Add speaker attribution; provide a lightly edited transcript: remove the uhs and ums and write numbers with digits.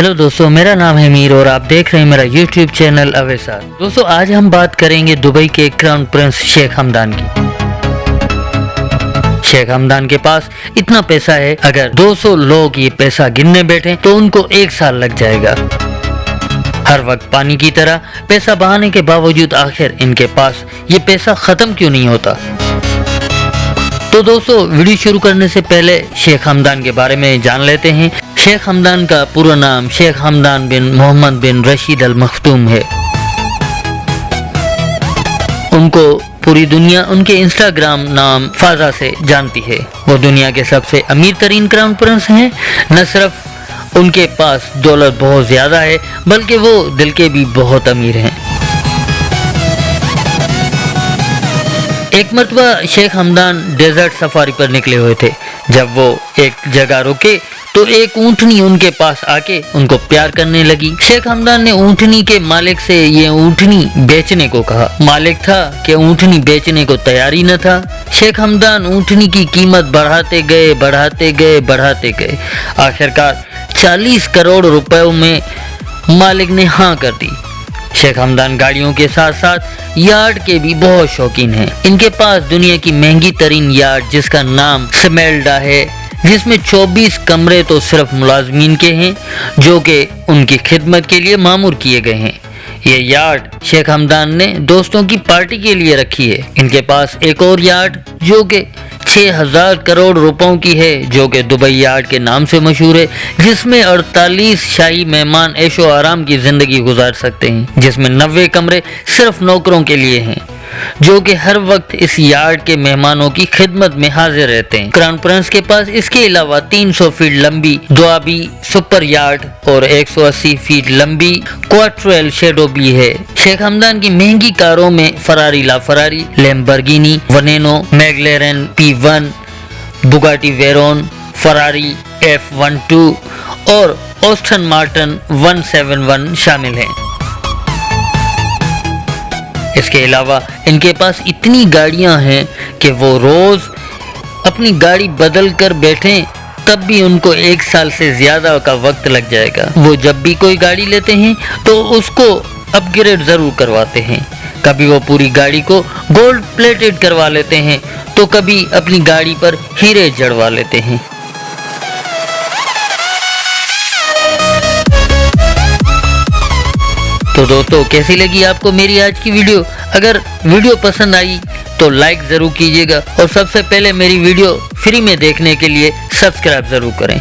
Speaker 1: Hello दोस्तों, मेरा नाम है मीर और आप देख रहे हैं मेरा यूट्यूब चैनल अवेसार। दोस्तों, आज हम बात करेंगे दुबई के क्राउन प्रिंस शेख हमदान की। शेख हमदान के पास इतना पैसा है, अगर 200 लोग ये पैसा गिनने बैठे तो उनको 1 साल लग जाएगा। हर वक्त पानी की तरह पैसा बहाने के बावजूद आखिर इनके पास ये पैसा खत्म क्यों नहीं होता। तो दोस्तों, वीडियो शुरू करने से पहले शेख हमदान के बारे में जान लेते हैं। शेख हमदान का पूरा नाम शेख हमदान बिन मोहम्मद बिन रशीद अल मखदूम है। उनको पूरी दुनिया उनके इंस्टाग्राम नाम फाजा से जानती है। वो दुनिया के सबसे अमीर तरीन क्राउन प्रिंस हैं। न सिर्फ उनके पास दौलत बहुत ज्यादा है, बल्कि वो दिल के भी बहुत अमीर हैं। एक मरतबा शेख हमदान डेजर्ट सफारी पर निकले हुए थे। जब वो एक जगह रुके तो एक ऊंटनी उनके पास आके उनको प्यार करने लगी। शेख हमदान ने ऊंटनी के मालिक से ये ऊंटनी बेचने को कहा। मालिक था कि ऊंटनी बेचने को तैयार ही न था। शेख हमदान ऊंटनी की कीमत बढ़ाते गए। आखिरकार 40 करोड़ रुपयों में मालिक ने हाँ कर दी। शेख हमदान गाड़ियों के साथ साथ यार्ड के भी बहुत शौकीन हैं। इनके पास दुनिया की महंगी तरीन यार्ड जिसका नाम स्मेल्डा है, जिसमें 24 कमरे तो सिर्फ मुलाजमीन के हैं जो कि उनकी खिदमत के लिए मामूर किए गए हैं। ये यार्ड शेख हमदान ने दोस्तों की पार्टी के लिए रखी है। इनके पास एक और यार्ड जो कि 6000 करोड़ रुपयों की है, जो कि दुबई यार्ड के नाम से मशहूर है, जिसमें 48 शाही मेहमान ऐशो आराम की जिंदगी गुजार सकते हैं, जिसमें 90 कमरे सिर्फ नौकरों के लिए हैं जो कि हर वक्त इस यार्ड के मेहमानों की खिदमत में हाजिर रहते हैं। क्राउन प्रिंस के पास इसके अलावा 300 फीट लंबी दुआबी सुपर यार्ड और 180 फीट लंबी क्वार्ट्रेल शैडो भी है। शेख हमदान की महंगी कारों में Ferrari LaFerrari, Lamborghini Veneno, McLaren P1, Bugatti Veyron, Ferrari F12 और ऑस्टन मार्टिन 171 शामिल हैं। इसके अलावा इनके पास इतनी गाड़ियां हैं कि वो रोज अपनी गाड़ी बदल कर बैठें तब भी उनको 1 साल से ज्यादा का वक्त लग जाएगा। वो जब भी कोई गाड़ी लेते हैं तो उसको अपग्रेड जरूर करवाते हैं। कभी वो पूरी गाड़ी को गोल्ड प्लेटेड करवा लेते हैं तो कभी अपनी गाड़ी पर हीरे जड़वा लेते हैं। तो दोस्तों, कैसी लगी आपको मेरी आज की वीडियो? अगर वीडियो पसंद आई तो लाइक जरूर कीजिएगा और सबसे पहले मेरी वीडियो फ्री में देखने के लिए सब्सक्राइब जरूर करें।